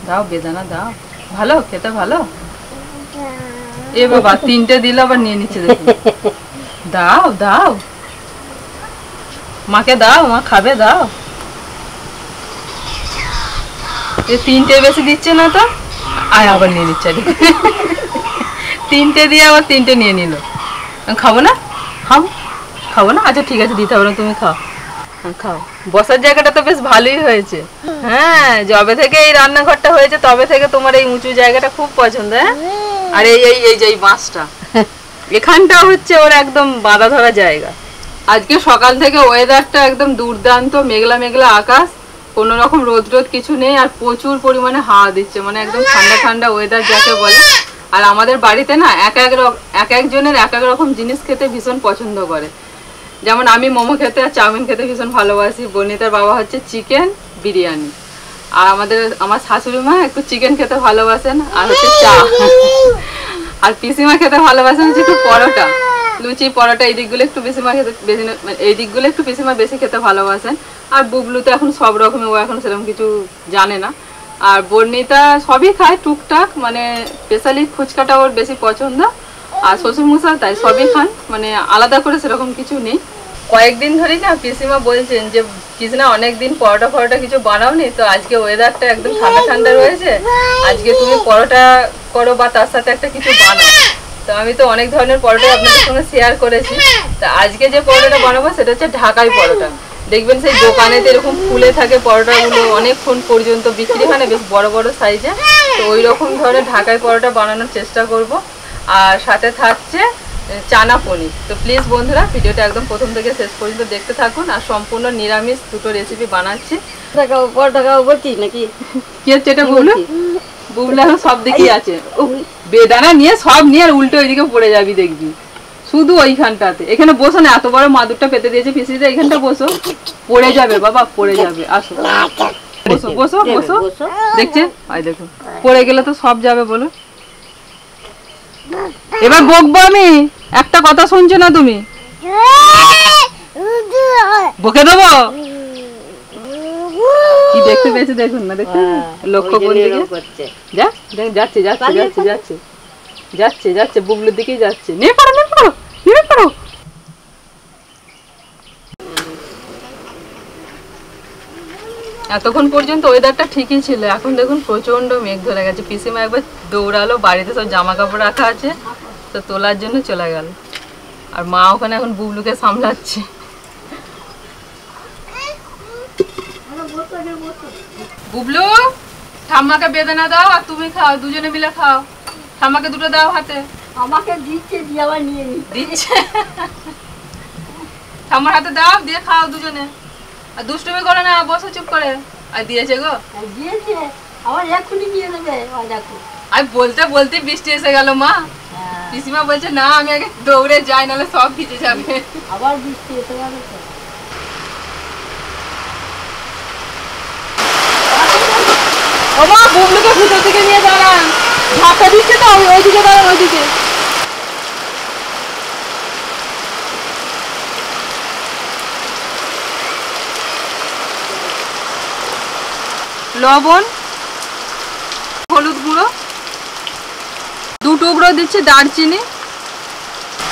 দাও বেদানা দাও, ভালো খেতে ভালো। এ বাবা তিনটে দিল আবার নিয়ে নিচ্ছে দেখুন। দাও দাও মাকে দাও, মা খাবে দাও। এ তিনটে বেশি দিচ্ছে না তো, আয় আবার নিয়ে নিচ্ছে। তিনটে দিয়ে আবার তিনটে নিয়ে নিল। খাবো না, খাও খাবো না, আচ্ছা ঠিক আছে দিতে হবে না, তুমি খাও খাও। বসার জায়গাটা তো বেশ ভালোই হয়েছে। হ্যাঁ যবে থেকে এই রান্নাঘরটা হয়েছে তবে থেকে তোমার এই উঁচু জায়গাটা খুব পছন্দ। হ্যাঁ আর এই এই এই যে এই বাঁশটা এখানটা হচ্ছে ওর একদম বাঁধা ধরা জায়গা। আজকে সকাল থেকে ওয়েদারটা একদম দুর্দান্ত, মেঘলা মেঘলা আকাশ, কোনো রকম রোদ রোদ কিছু নেই, আর প্রচুর পরিমাণে হাওয়া দিচ্ছে, মানে একদম ঠান্ডা ঠান্ডা ওয়েদার যাকে বলে। আর আমাদের বাড়িতে না এক একজনের এক এক রকম জিনিস খেতে ভীষণ পছন্দ করে। যেমন আমি মোমো খেতে আর চাউমিন খেতে ভীষণ ভালোবাসি, বর্ণিতার বাবা হচ্ছে চিকেন বিরিয়ানি, আর আমার শাশুড়ি মা একটু চিকেন খেতে ভালোবাসেন আর হচ্ছে চা, আর পিসিমা খেতে ভালোবাসেন হচ্ছে একটু পরোটা, লুচি পরোটা, এই দিকগুলো একটু পিসিমা খেতে বেশি, এই দিকগুলো একটু পিসিমা বেশি খেতে ভালোবাসেন। আর বুবলু তো এখন সব রকমের, ও এখন সেরকম কিছু জানে না। আর বর্ণিতা সবই খায় টুকটাক, মানে স্পেশালি ফুচকাটা ওর বেশি পছন্দ, আর শ্বশুরমশাই তাই সবই খান, মানে আলাদা করে সেরকম কিছু নেই। কয়েকদিন ধরেই না পিসিমা বলছেন যে কৃষ্ণা অনেকদিন পরোটা ফরোটা কিছু বানাওনি, তো আজকে ওয়েদারটা একদম ঠান্ডা ঠান্ডা রয়েছে, আজকে তুমি পরোটা করো বা তার সাথে একটা কিছু বানাও। তো আমি তো অনেক ধরনের পরোটা আপনাদের সঙ্গে শেয়ার করেছি, তো আজকে যে পরোটাটা বানাবো সেটা হচ্ছে ঢাকাই পরোটা। দেখবেন সেই দোকানেতে এরকম ফুলে থাকে পরোটাগুলো, অনেকক্ষণ পর্যন্ত বিক্রি হয় না, বেশ বড় বড় সাইজে, তো ওই রকম ধরনের ঢাকাই পরোটা বানানোর চেষ্টা করব। আর সাথে থাকছে চানা পনির। তো প্লিজ বন্ধুরা ভিডিওটা একদম প্রথম থেকে শেষ পর্যন্ত দেখতে থাকুন। আর সম্পূর্ণ নিরামিষ দুটো রেসিপি বানাচ্ছি। নাকি কি হচ্ছে এটা বুবলু? বুবলু এখন সব দিকেই আছে, বেদানা নিয়ে সব নিয়ে আর উল্টো ওইদিকে পড়ে যাবি দেখবি, শুধু ওইখানটাতে। এখানে বসো না, এত বড় মাদুরটা পেতে দিয়েছে পিসিতে, এখানটা বসো, পড়ে যাবে বাবা পড়ে যাবে, আসো বসো বসো বসো। দেখছেন আয় দেখুন পড়ে গেলে তো সব যাবে বলো। এবার বকবো আমি, একটা কথা শুনছো না তুমি, বকে দেবো। কি দেখতে পেয়েছে দেখুন না, দেখুন লক্ষ্য কোন দিকে যাচ্ছে যাচ্ছে যাচ্ছে যাচ্ছে যাচ্ছে যাচ্ছে বুবলুর দিকেই যাচ্ছে। নিয়ে পড়ো নিয়ে পড়ো নিয়ে পড়ো। এতক্ষণ পর্যন্ত ওয়েদারটা ঠিকই ছিল, এখন দেখুন প্রচন্ড মেঘ ধরে গেছে। পিসিমা একবার দৌড়ালো, বাড়িতে সব জামা কাপড় রাখা আছে তো তোলার জন্য চলে গেল, আর মা ওখানে এখন বুবলুকে সামলাচ্ছে। বুবলু ঠাম্মাকে বেদানা দাও আর তুমি খাও, দুজনে মিলে খাও। ঠাম্মাকে দুটো দাও হাতে। আমাকে দিচ্ছে দিয়ে আবার নিয়ে নি দিচ্ছে, ঠাম্মার হাতে দাও দিয়ে খাও দুজনে, আর দুষ্টুমি করে না, বসো চুপ করে। আর দিয়েছে গো, দিয়েছে আবার এক্ষুনি দিয়ে দেবে। দেখো আর বলতে বলতে বৃষ্টি এসে গেল মা। পিসিমা বলছে না আমি আগে দৌড়ে যাই, নাহলে সব ভিজে যাবে। আবার বৃষ্টি এসে গেল তো। ও মা বুবলুকে ভিতর থেকে নিয়ে দাঁড়ান, ঝাঁকা দিচ্ছে তো, ওইদিকে দাঁড়ান ওইদিকে। লবণ, হলুদ গুঁড়ো, 2 টুকরো দিচ্ছি দারচিনি।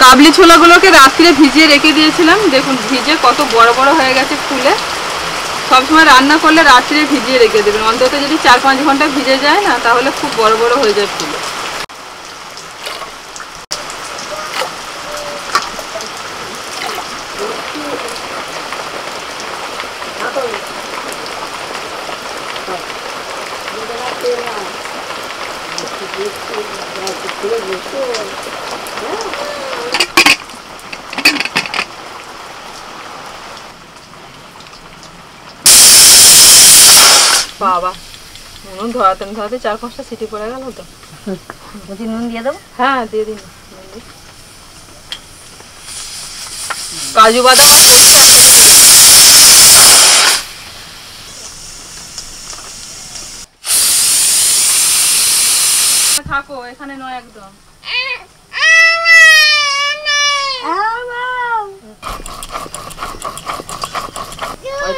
কাবলি ছোলাগুলোকে রাত্রে ভিজিয়ে রেখে দিয়েছিলাম, দেখুন ভিজে কত বড় বড় হয়ে গেছে ফুলে। সবসময় রান্না করলে রাত্রে ভিজিয়ে রেখে দেবেন, অন্তত যদি 4-5 ঘন্টা ভিজে যায় না তাহলে খুব বড় বড় হয়ে যায় ফুলে। বাবা নুন ধরাতে ধরাতে 4-5টা সিটি পড়ে গেল তো। বলছি নুন দিয়ে দেবো? হ্যাঁ দিয়ে দিন। কাজু বাদাম আর থাকো এখানে নয় একদম।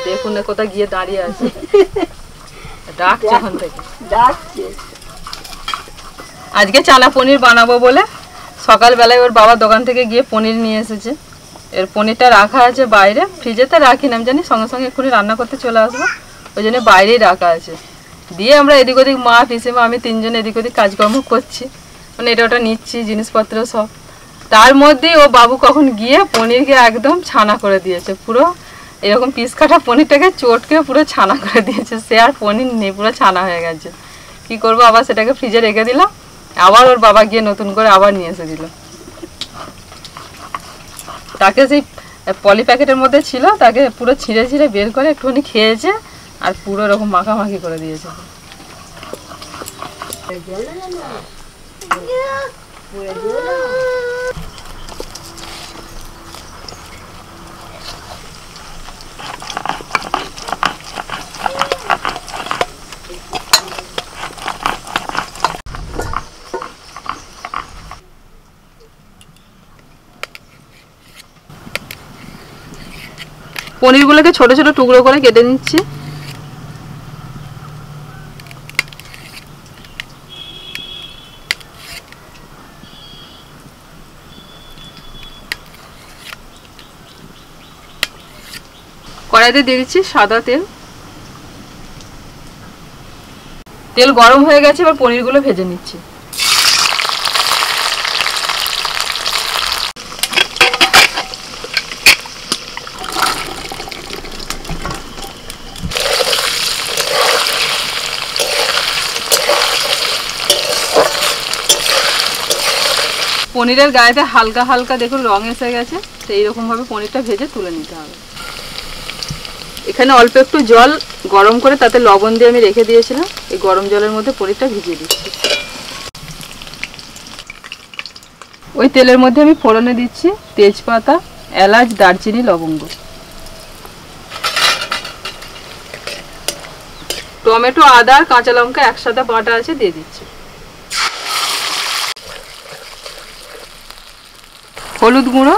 দেখুন কোথায় গিয়ে দাঁড়িয়ে আছে, ডাকছে ওখান থেকে। ডাকছে। আজকে চানা পনির বানাবো বলে সকালবেলায় ওর বাবা দোকান থেকে গিয়ে পনির নিয়ে এসেছে। এর পনিরটা রাখা আছে বাইরে, ফ্রিজেতে রাখি না, আমি জানি সঙ্গে সঙ্গে এক্ষুনি রান্না করতে চলে আসবো, ওই জন্য বাইরেই রাখা আছে। দিয়ে আমরা এদিক ওদিক মা পিসিমা আমি তিনজন এদিক ওদিক কাজকর্ম করছি, মানে এটা ওটা নিচ্ছি জিনিসপত্র সব। তার মধ্যেই ও বাবু কখন গিয়ে পনিরকে একদম ছানা করে দিয়েছে, পুরো এরকম পিস কাটা পনিরটাকে চটকে পুরো ছানা করে দিয়েছে। সে আর পনির নেই, পুরো ছানা হয়ে গেছে। কি করব, আবার সেটাকে ফ্রিজে রেখে দিলাম, আবার ওর বাবা গিয়ে নতুন করে আবার নিয়ে এসে দিল। তাকে সেই পলি প্যাকেটের মধ্যে ছিল, তাকে পুরো ছিঁড়ে ছিঁড়ে বের করে একটুখানি খেয়েছে আর পুরো এরকম মাখামাখি করে দিয়েছে। পনিরগুলোকে ছোট ছোট টুকরো করে কেটে নিচ্ছি। কড়াইতে দিয়ে দিচ্ছি সাদা তেল। তেল গরম হয়ে গেছে, এবার পনিরগুলো ভেজে নিচ্ছি। পনিরের গায়েতে হালকা হালকা দেখুন রং এসে গেছে, তো এইরকম ভাবে পনিরটা ভেজে তুলে নিতে হবে। এখানে অল্প একটু জল গরম করে তাতে লবণ দিয়ে আমি রেখে দিয়েছিলাম, এই গরম জলের মধ্যে পনিরটা ভিজিয়ে দিচ্ছি। ওই তেলের মধ্যে আমি ফোড়নে দিচ্ছি তেজপাতা, এলাচ, দারচিনি, লবঙ্গ। টমেটো, আদা আর কাঁচা লঙ্কা একসাথে বাটা আছে, দিয়ে দিচ্ছি। হলুদ গুঁড়ো,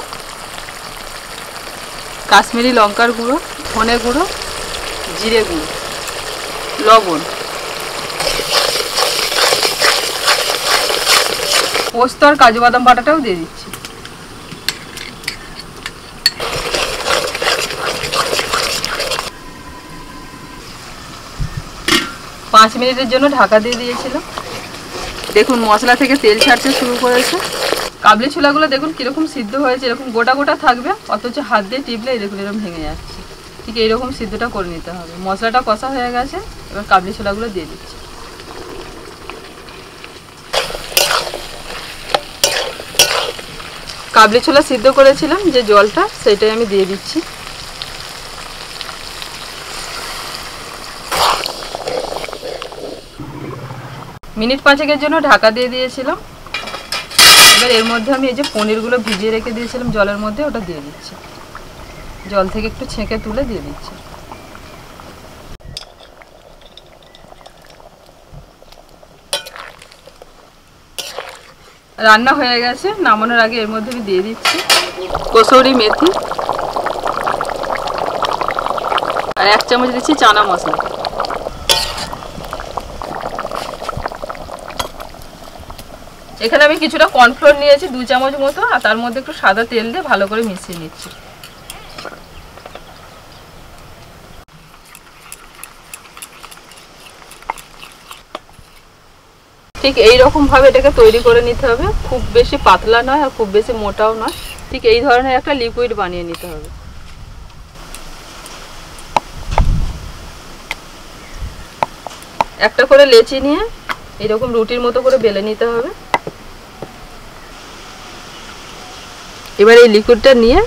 কাশ্মীরি লঙ্কার গুঁড়ো, ধনে গুঁড়ো, জিরে গুঁড়ো, লবণ, পোস্ত আর কাজু বাদাম বাটাটাও দিয়ে দিচ্ছি। পাঁচ মিনিটের জন্য ঢাকা দিয়ে দিয়েছিলাম। দেখুন মশলা থেকে তেল ছাড়তে শুরু করেছে। কাবলি ছোলাগুলো দেখুন কিরকম সিদ্ধ হয়েছে, এরকম গোটা গোটা থাকবে, অথচ হাত দিয়ে টিপলে এরকম এরকম ভেঙে যাচ্ছে। ঠিক এইরকম সিদ্ধটা করে নিতে হবে। মশলাটা কষা হয়ে গেছে, এবার কাবলি ছোলাগুলো দিয়ে দিচ্ছি। কাবলি ছোলা সিদ্ধ করেছিলাম যে জলটা, সেটাই আমি দিয়ে দিচ্ছি। মিনিট 5 জন্য ঢাকা দিয়ে দিয়েছিলাম। এবার এর মধ্যে আমি এই যে পনিরগুলো ভিজিয়ে রেখে দিয়েছিলাম জলের মধ্যে, ওটা দিয়ে দিচ্ছি। জল থেকে একটু ছেঁকে তুলে দিয়ে দিচ্ছি। রান্না হয়ে গেছে, নামানোর আগে এর মধ্যে আমি দিয়ে দিচ্ছি কসুরি মেথি আর 1 চামচ দিচ্ছি চানা মশলা। এখানে আমি কিছুটা কর্নফ্লোর নিয়েছি 2 চামচ মতো, আর তার মধ্যে একটু সাদা তেল দিয়ে ভালো করে মিশিয়ে নিচ্ছি। ঠিক এই রকম ভাবে এটাকে তৈরি করে নিতে হবে, খুব বেশি পাতলা নয় আর খুব বেশি মোটাও নয়, ঠিক এই ধরনের একটা লিকুইড বানিয়ে নিতে হবে। একটা করে লেচি নিয়ে এরকম রুটির মতো করে বেলে নিতে হবে। এবার এই লিকুইডটা নিয়ে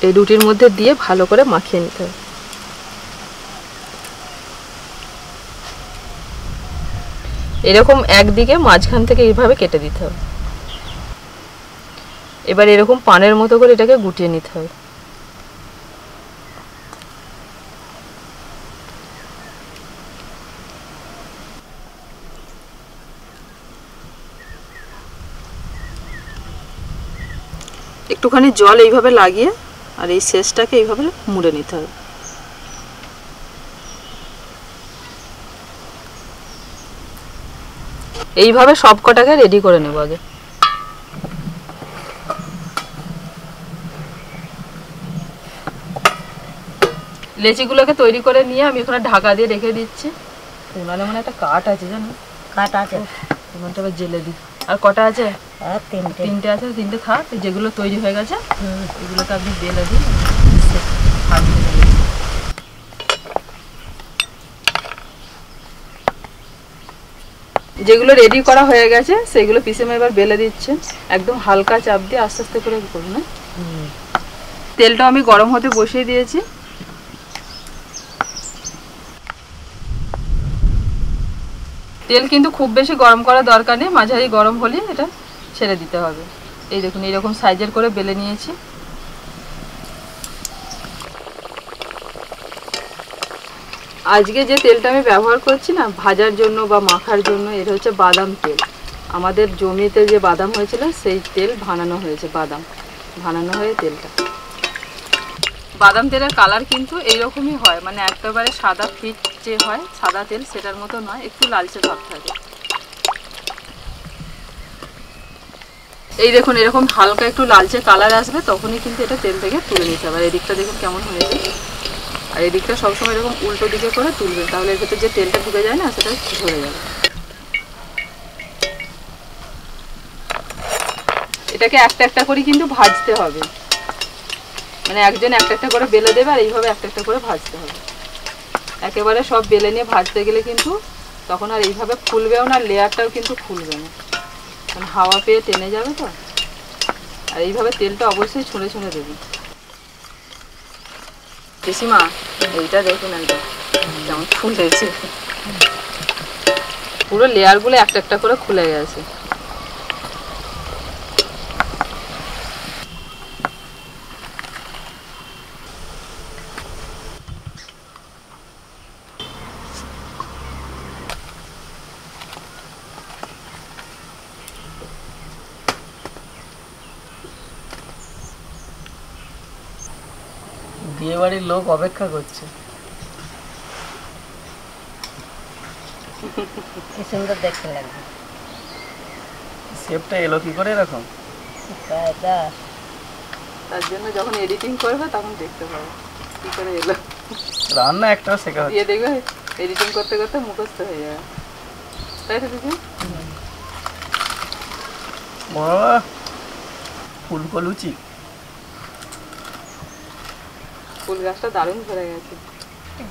এই রুটির মধ্যে দিয়ে ভালো করে মাখিয়ে নিতে হবে। এরকম একদিকে মাঝখান থেকে এইভাবে কেটে দিতে হবে। এবার এরকম পানের মতো করে এটাকে গুটিয়ে নিতে হবে। একটুখানি জল এইভাবে লাগিয়ে আর এই শেষটাকে এইভাবে মুড়ে নিতে হবে। এইভাবে সব কটাকে রেডি করে নেব আগে। লেচিগুলোকে তৈরি করে নিয়ে আমি ওখানে ঢাকা দিয়ে রেখে দিচ্ছি। উনানে মানে একটা কাঠ আছে জানো, কাঠ আছে, উনানটা আবার জেলে দিই। আর কটা আছে? আর তিনটে। তিনটে আছে, তিনটে থাক। যেগুলো তৈরি হয়ে গেছে এগুলোকে আপনি বেলে দিন। যেগুলো রেডি করা হয়ে গেছে সেগুলো পিসেমা এবার বেলে দিচ্ছে, একদম হালকা চাপ দিয়ে আস্তে আস্তে করে করুন। তেলটা আমি গরম হতে বসিয়ে দিয়েছি। তেল কিন্তু খুব বেশি গরম করার দরকার নেই, মাঝারি গরম হলে এটা ছেড়ে দিতে হবে। এই দেখুন এইরকম সাইজের করে বেলে নিয়েছি। আজকে যে তেলটা আমি ব্যবহার করছি না ভাজার জন্য বা মাখার জন্য, এটা হচ্ছে বাদাম তেল। আমাদের জমিতে যে বাদাম হয়েছিল সেই তেল বানানো হয়েছে, বাদাম বানানো হয়ে তেলটা। বাদাম তেলের কালার কিন্তু এইরকমই হয়, মানে একেবারে সাদা ফিট যে হয় সাদা তেল সেটার মতো নয়, একটু লালচে ভাব থাকে। এই দেখুন এরকম হালকা একটু লালচে কালার আসবে তখনই কিন্তু এটা তেল থেকে তুলে নিতে হবে। এদিকটা দেখুন কেমন হয়েছে, আর এদিকটা সবসময় এরকম উল্টো দিকে করে তুলবেন, তাহলে এর ভেতরে যে তেলটা ঢুকে যায় না সেটা ঝরে যাবে। এটাকে একটা একটা করে কিন্তু ভাজতে হবে, মানে একজন একটা একটা করে বেলে দেবে আর এইভাবে একটা একটা করে ভাজতে হবে। একেবারে সব বেলে নিয়ে ভাজতে গেলে কিন্তু তখন আর এইভাবে ফুলবেও না, লেয়ারটাও কিন্তু ফুলবে না, কারণ হাওয়া পেয়ে টেনে যাবে তো। আর এইভাবে তেলটা অবশ্যই ছুঁড়ে ছুঁড়ে দেবে। পিসিমা এইটা দেখুন একদম যেমন ফুলেছে, পুরো লেয়ারগুলো একটা একটা করে খুলে গেছে। বিয়ে বাড়ির লোক অপেক্ষা করছে। কি সুন্দর দেখতে লাগবে। শেপটা এলো কি করে এরকম? তার জন্য যখন এডিটিং করবে তখন দেখতে পাবে কি করে এলো। রান্না একটাও শেখা হচ্ছে। দিয়ে দেখবে এডিটিং করতে করতে মুখস্থ হয়ে যাবে, তাই তো দিদি? বাবা ফুলকো লুচি। ফুল গাছটা দারুণ ধরে গেছে।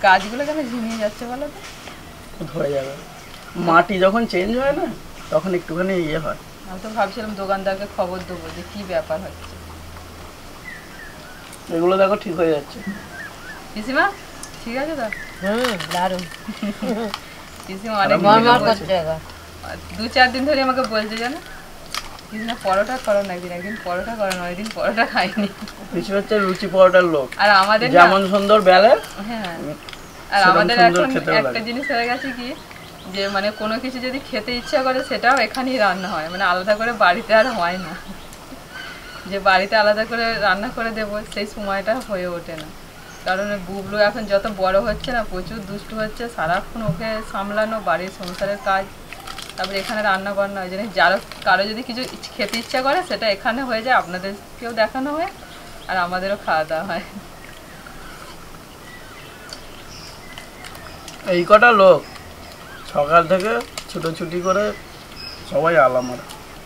গাছগুলো কেন ঝিমিয়ে যাচ্ছে বলো তো? ধরে যাবে, মাটি যখন চেঞ্জ হয় না তখন একটুখানি ইয়ে হয়। আমি তো ভাবছিলাম দোকানদারকে খবর দেবো যে কি ব্যাপার হচ্ছে। এগুলো দেখো ঠিক হয়ে যাচ্ছে। পিসিমা ঠিক আছে তো? দারুণ। পিসিমা অনেক করছে এখন। 2-4 দিন ধরে আমাকে বলছে জানো পিসিমা পরোটা করো না, একদিন একদিন পরোটা করো না, একদিন পরোটা খাইনি। কিছু হচ্ছে লুচি পরোটার লোক, আর আমাদের যেমন সুন্দর বেলে। হ্যাঁ, আর আমাদের এখন একটা জিনিস হয়ে গেছে কি, যে মানে কোনো কিছু যদি খেতে ইচ্ছা করে সেটাও এখানেই রান্না হয়, মানে আলাদা করে বাড়িতে আর হয় না, যে বাড়িতে আলাদা করে রান্না করে দেবো সেই সময়টা হয়ে ওঠে না। কারণ বুবলু এখন যত বড় হচ্ছে না প্রচুর দুষ্টু হচ্ছে, সারাক্ষণ ওকে সামলানো, বাড়ির সংসারের কাজ, তারপরে এখানে রান্না বান্না। ওই জন্য কারো যদি কিছু খেতে ইচ্ছা করে সেটা এখানে হয়ে যায়, আপনাদেরকেও দেখানো হয় আর আমাদেরও খাওয়া দাওয়া হয়। এই কটা লোক সকাল থেকে ছুটোছুটি করে সবাই আলামার।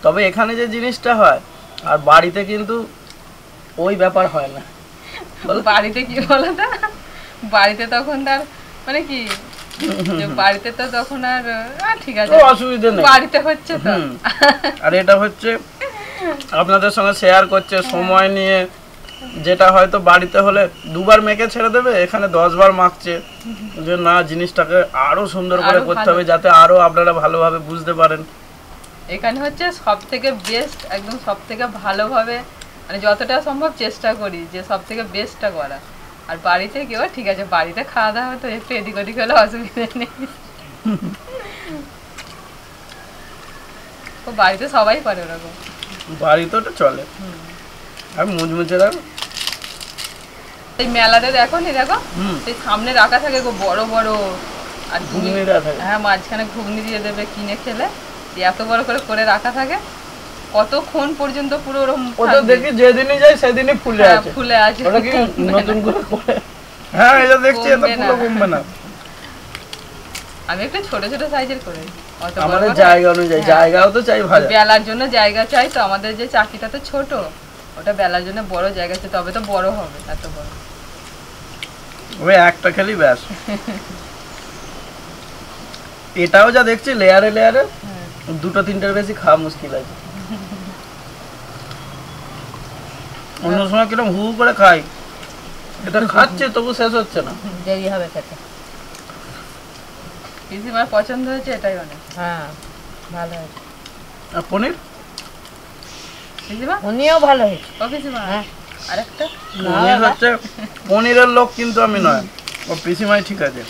তবে এখানে যে জিনিসটা হয় আর বাড়িতে কিন্তু ওই ব্যাপার হয় না। বাড়িতে কি বলো তো, বাড়িতে তখন তার মানে কি, বাড়িতে তো তখন আর ঠিক আছে অসুবিধা নেই, বাড়িতে হচ্ছে তো। আর এটা হচ্ছে আপনাদের সঙ্গে শেয়ার করছে সময় নিয়ে, যেটা হয়তো বাড়িতে হলে 2 বার মেখে ছেড়ে দেবে, এখানে 10 বার মাখছে, যে না জিনিসটাকে আরো সুন্দর করে করতে হবে যাতে আরো আপনারা ভালোভাবে বুঝতে পারেন। এখানে হচ্ছে সব থেকে বেস্ট, একদম সব থেকে ভালোভাবে, মানে যতটা সম্ভব চেষ্টা করি যে সব থেকে বেস্টটা করা। আর বাড়িতে কেউ ঠিক আছে, বাড়িতে খাওয়া দাওয়া তো একটু এদিক ওদিক হলে অসুবিধা নেই, তো বাড়িতে সবাই করে ওরকম, বাড়িতে ওটা চলে। আর মুচমুচেরা এই মেলাতে দেখো নি, দেখো সেই সামনে রাখা থাকে গো বড় বড়, আর ঘুগনিরা থাকে। হ্যাঁ মাঝখানে ঘুগনি দিয়ে দেবে কিনে খেলে, দিয়ে এত বড় করে করে রাখা থাকে, কতক্ষণ পর্যন্ত পুরো ওরকম ওটা দেখি যেদিনই যাই সেদিনই ফুলে আছে। ফুলে আছে, ওটা কি নতুন করে হ্যাঁ এটা দেখছি, এটা কমবে না। পুরো কমবে না। আমি একটু ছোট ছোট সাইজের করে, অত বড় আমাদের বড় জায়গা অনুযায়ী, জায়গাও তো চাই ভাজা। বেলার জন্য জায়গা চাই তো, আমাদের যে চাকিটা তো ছোট, ওটা বেলার জন্য বড় জায়গা চাই, তবে তো বড় হবে, এত বড়। ওই একটা খেলি ব্যাস। এটাও যা দেখছি লেয়ারে লেয়ারে, দুটো তিনটের বেশি খাওয়া মুশকিল আছে। অন্য সময় কিরকম হু হু করে খাই, এটা খাচ্ছে তবু শেষ হচ্ছে না। দেরি হবে খেতে। পিসিমার পছন্দ হয়েছে, এটাই অনেক। হ্যাঁ ভালো হয়েছে। আর পনির, পিসিমা, উনিও ভালো হয়েছে। ও পিসিমা, হ্যাঁ। আরেকটা। পনির হচ্ছে, পনিরের লোক কিন্তু আমি নয়, ও পিসিমাই ঠিক আছে।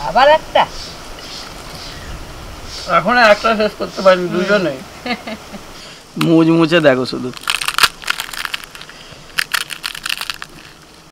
আবার একটা। এখন একটা শেষ করতে পারিনি, দুজনেই মুচ মুচে দেখো শুধু।